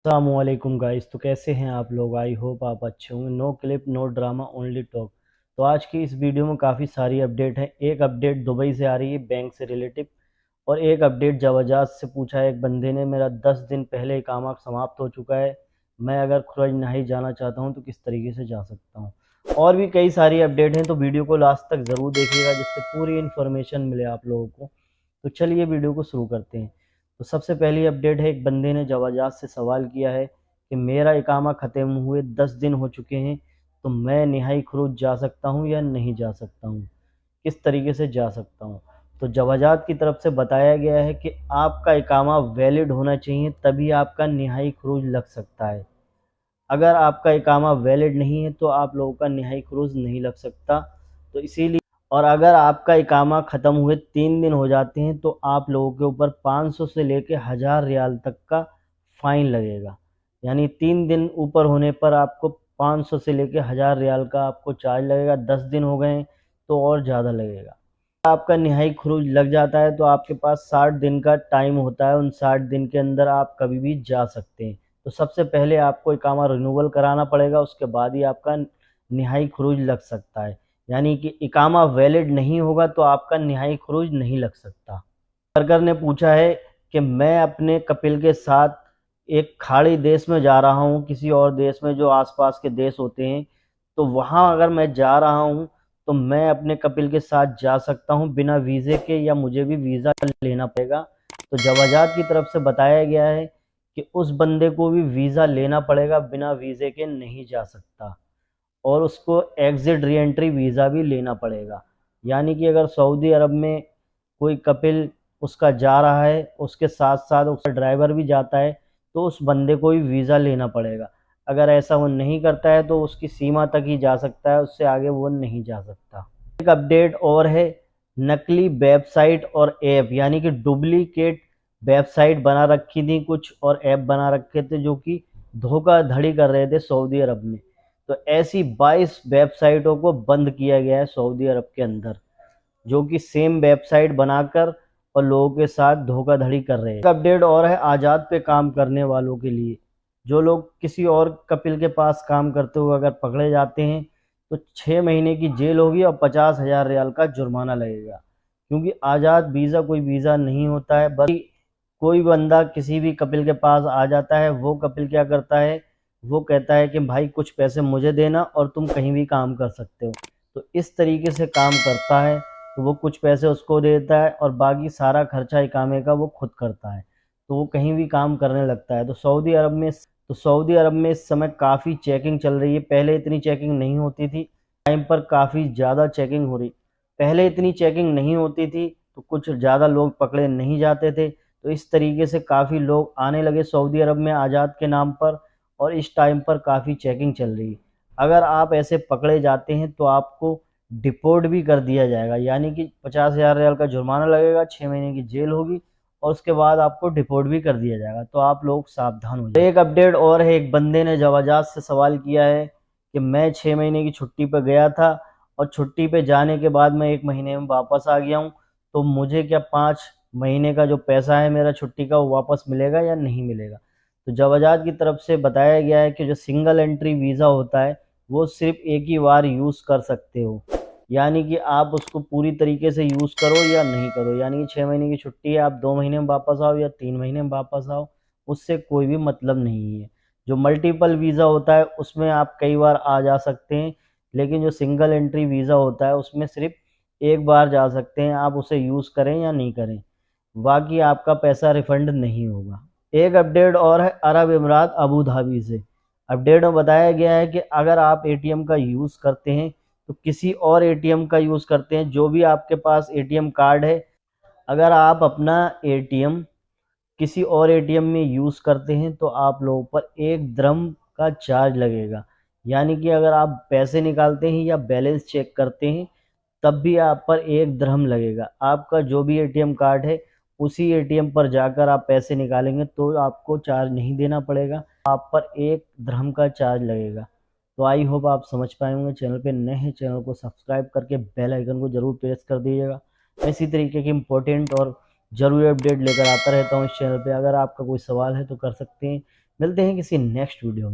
अस्सलामुअलैकुम गाइस। तो कैसे हैं आप लोग? आई होप आप अच्छे होंगे। No clip no drama only talk. तो आज की इस वीडियो में काफ़ी सारी अपडेट है। एक अपडेट दुबई से आ रही है बैंक से रिलेटिव, और एक अपडेट जवाजात से पूछा है एक बंदे ने, मेरा 10 दिन पहले इकामा समाप्त हो चुका है, मैं अगर खुरज नहीं जाना चाहता हूँ तो किस तरीके से जा सकता हूँ। और भी कई सारी अपडेट हैं, तो वीडियो को लास्ट तक ज़रूर देखिएगा जिससे पूरी इन्फॉर्मेशन मिले आप लोगों को। तो चलिए वीडियो को शुरू करते हैं। तो सबसे पहली अपडेट है, एक बंदे ने जवाजात से सवाल किया है कि मेरा इकामा ख़त्म हुए 10 दिन हो चुके हैं, तो मैं निहाई खुरूज जा सकता हूँ या नहीं जा सकता हूँ, किस तरीके से जा सकता हूँ। तो जवाजात की तरफ से बताया गया है कि आपका इकामा वैलिड होना चाहिए, तभी आपका निहाई खुरूज लग सकता है। अगर आपका इकामा वैलिड नहीं है तो आप लोगों का निहाई क्रूज नहीं लग सकता। तो इसीलिए, और अगर आपका इकामा ख़त्म हुए 3 दिन हो जाते हैं तो आप लोगों के ऊपर 500 से लेकर 1000 रियाल तक का फ़ाइन लगेगा। यानी 3 दिन ऊपर होने पर आपको 500 से लेकर 1000 रियाल का आपको चार्ज लगेगा। 10 दिन हो गए तो और ज़्यादा लगेगा। आपका निहाई खरूज लग जाता है तो आपके पास 60 दिन का टाइम होता है। उन 60 दिन के अंदर आप कभी भी जा सकते हैं। तो सबसे पहले आपको इकामा रिन्यूअल कराना पड़ेगा, उसके बाद ही आपका निहाई खरूज लग सकता है। यानी कि इकामा वैलिड नहीं होगा तो आपका निहाई खरूज नहीं लग सकता। वर्कर ने पूछा है कि मैं अपने कपिल के साथ एक खाड़ी देश में जा रहा हूँ, किसी और देश में जो आसपास के देश होते हैं, तो वहाँ अगर मैं जा रहा हूँ तो मैं अपने कपिल के साथ जा सकता हूँ बिना वीज़े के, या मुझे भी वीज़ा लेना पड़ेगा। तो जवाजात की तरफ से बताया गया है कि उस बंदे को भी वीज़ा लेना पड़ेगा, बिना वीज़े के नहीं जा सकता। और उसको एग्ज़िट री एंट्री वीज़ा भी लेना पड़ेगा। यानी कि अगर सऊदी अरब में कोई कपिल उसका जा रहा है, उसके साथ साथ उसका ड्राइवर भी जाता है, तो उस बंदे को भी वीज़ा लेना पड़ेगा। अगर ऐसा वो नहीं करता है तो उसकी सीमा तक ही जा सकता है, उससे आगे वो नहीं जा सकता। एक अपडेट और है, नकली वेबसाइट और ऐप, यानी कि डुप्लीकेट वेबसाइट बना रखी थी कुछ और ऐप बना रखे थे जो कि धोखाधड़ी कर रहे थे सऊदी अरब में। तो ऐसी 22 वेबसाइटों को बंद किया गया है सऊदी अरब के अंदर, जो कि सेम वेबसाइट बनाकर और लोगों के साथ धोखाधड़ी कर रहे हैं। एक अपडेट और है आज़ाद पे काम करने वालों के लिए। जो लोग किसी और कपिल के पास काम करते हुए अगर पकड़े जाते हैं तो 6 महीने की जेल होगी और 50,000 रियाल का जुर्माना लगेगा। क्योंकि आज़ाद वीज़ा कोई वीज़ा नहीं होता है, बस कोई बंदा किसी भी कपिल के पास आ जाता है, वो कपिल क्या करता है, वो कहता है कि भाई कुछ पैसे मुझे देना और तुम कहीं भी काम कर सकते हो। तो इस तरीके से काम करता है। तो वो कुछ पैसे उसको देता है और बाकी सारा खर्चा इकामे का वो खुद करता है। तो वो कहीं भी काम करने लगता है। तो सऊदी अरब में इस समय काफ़ी चेकिंग चल रही है। पहले इतनी चेकिंग नहीं होती थी, टाइम पर काफ़ी ज़्यादा चेकिंग हो रही। पहले इतनी चेकिंग नहीं होती थी तो कुछ ज़्यादा लोग पकड़े नहीं जाते थे। तो इस तरीके से काफ़ी लोग आने लगे सऊदी अरब में आज़ाद के नाम पर, और इस टाइम पर काफ़ी चेकिंग चल रही है। अगर आप ऐसे पकड़े जाते हैं तो आपको डिपोर्ट भी कर दिया जाएगा। यानी कि 50,000 रियाल का जुर्माना लगेगा, 6 महीने की जेल होगी और उसके बाद आपको डिपोर्ट भी कर दिया जाएगा। तो आप लोग सावधान हो जाए। एक अपडेट और है, एक बंदे ने जवाजात से सवाल किया है कि मैं 6 महीने की छुट्टी पर गया था और छुट्टी पे जाने के बाद मैं 1 महीने में वापस आ गया हूँ, तो मुझे क्या 5 महीने का जो पैसा है मेरा छुट्टी का वो वापस मिलेगा या नहीं मिलेगा। तो जवाजात की तरफ से बताया गया है कि जो सिंगल एंट्री वीज़ा होता है वो सिर्फ एक ही बार यूज़ कर सकते हो। यानी कि आप उसको पूरी तरीके से यूज़ करो या नहीं करो। यानी कि 6 महीने की छुट्टी है, आप 2 महीने में वापस आओ या 3 महीने में वापस आओ, उससे कोई भी मतलब नहीं है। जो मल्टीपल वीज़ा होता है उसमें आप कई बार आ जा सकते हैं, लेकिन जो सिंगल एंट्री वीज़ा होता है उसमें सिर्फ एक बार जा सकते हैं। आप उसे यूज़ करें या नहीं करें, बाकी आपका पैसा रिफंड नहीं होगा। एक अपडेट और है अरब अमीरात अबू धाबी से। अपडेट में बताया गया है कि अगर आप एटीएम का यूज़ करते हैं तो किसी और एटीएम का यूज़ करते हैं, जो भी आपके पास एटीएम कार्ड है, अगर आप अपना एटीएम किसी और एटीएम में यूज़ करते हैं तो आप लोगों पर 1 दिरहम का चार्ज लगेगा। यानी कि अगर आप पैसे निकालते हैं या बैलेंस चेक करते हैं तब भी आप पर 1 दिरहम लगेगा। आपका जो भी एटीएम कार्ड है उसी एटीएम पर जाकर आप पैसे निकालेंगे तो आपको चार्ज नहीं देना पड़ेगा, आप पर 1 दिरहम का चार्ज लगेगा। तो आई होप आप समझ पाए होंगे। चैनल पे नए हैं, चैनल को सब्सक्राइब करके बेल आइकन को ज़रूर प्रेस कर दीजिएगा। इसी तरीके की इम्पोर्टेंट और ज़रूरी अपडेट लेकर आता रहता हूँ इस चैनल पे। अगर आपका कोई सवाल है तो कर सकते हैं, मिलते हैं किसी नेक्स्ट वीडियो में।